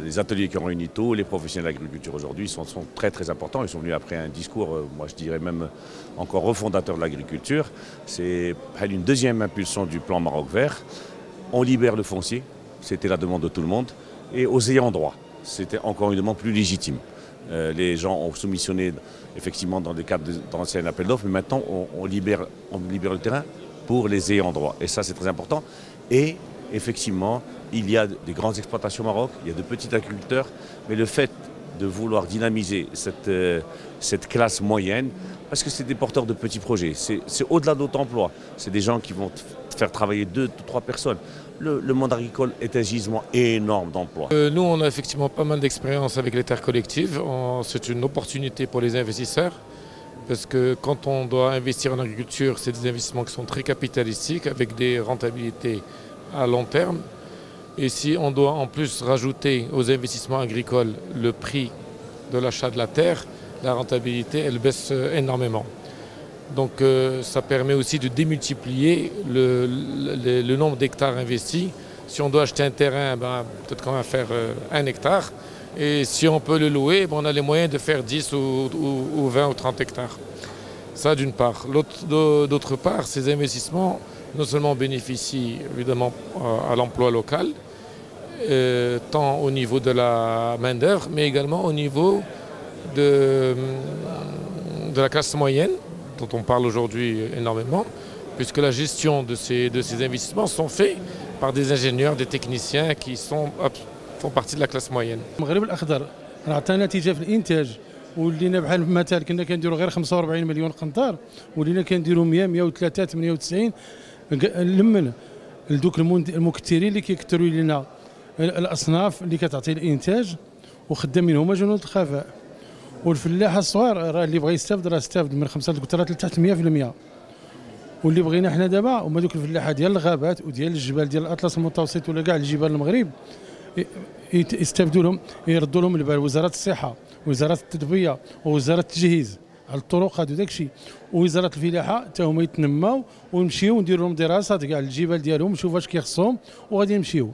les ateliers qui ont réuni tous les professionnels de l'agriculture aujourd'hui sont très très importants. Ils sont venus après un discours, moi je dirais même encore refondateur de l'agriculture. C'est une deuxième impulsion du plan Maroc vert. On libère le foncier, c'était la demande de tout le monde, et aux ayants droit, c'était encore une demande plus légitime. Les gens ont soumissionné effectivement dans le cadre d'anciens appels d'offres, mais maintenant on libère le terrain pour les ayants droit. Et ça c'est très important. Et effectivement, il y a des grandes exploitations au Maroc, il y a de petits agriculteurs, mais le fait de vouloir dynamiser cette classe moyenne, parce que c'est des porteurs de petits projets, c'est au-delà de notre emploi, c'est des gens qui vont faire travailler 2 ou 3 personnes. Le monde agricole est un gisement énorme d'emplois. Nous, on a effectivement pas mal d'expérience avec les terres collectives. C'est une opportunité pour les investisseurs, parce que quand on doit investir en agriculture, c'est des investissements qui sont très capitalistiques, avec des rentabilités à long terme. Et si on doit en plus rajouter aux investissements agricoles le prix de l'achat de la terre, la rentabilité, elle baisse énormément. Donc ça permet aussi de démultiplier le nombre d'hectares investis. Si on doit acheter un terrain, peut-être qu'on va faire 1 hectare. Et si on peut le louer, on a les moyens de faire 10 ou 20 ou 30 hectares. Ça d'une part. D'autre part, ces investissements non seulement bénéficient évidemment à l'emploi local, tant au niveau de la main-d'œuvre, mais également au niveau de la classe moyenne, dont on parle aujourd'hui énormément, puisque la gestion de ces investissements sont faits par des ingénieurs, des techniciens qui font partie de la classe moyenne. المغرب الأخضر راه عطانا نتيجة في الإنتاج، ولينا بحال مثلا كنا كنديروا غير 45 مليون قنطار، ولينا كنديروا 100 103 98. لمن لدوك المكثرين اللي كيكثروا لنا الأصناف اللي كتعطي الإنتاج، وخدامين هما جنود الخفاء. والفلاح الصغير راه اللي بغى يستافد راه استافد من 5 هكتارات لتحت 100%. واللي بغينا حنا دابا هما دوك الفلاحه ديال الغابات وديال الجبال ديال الاطلس المتوسط ولا كاع الجبال المغرب، يستافدوا لهم، يردوا لهم البال وزاره الصحه ووزاره التربيه ووزاره التجهيز على الطرق هادو داكشي، ووزاره الفلاحه حتى هما يتنماو ونمشيو ونديروا لهم دراسات كاع الجبال ديالهم نشوفوا اش كيخصهم وغادي نمشيو.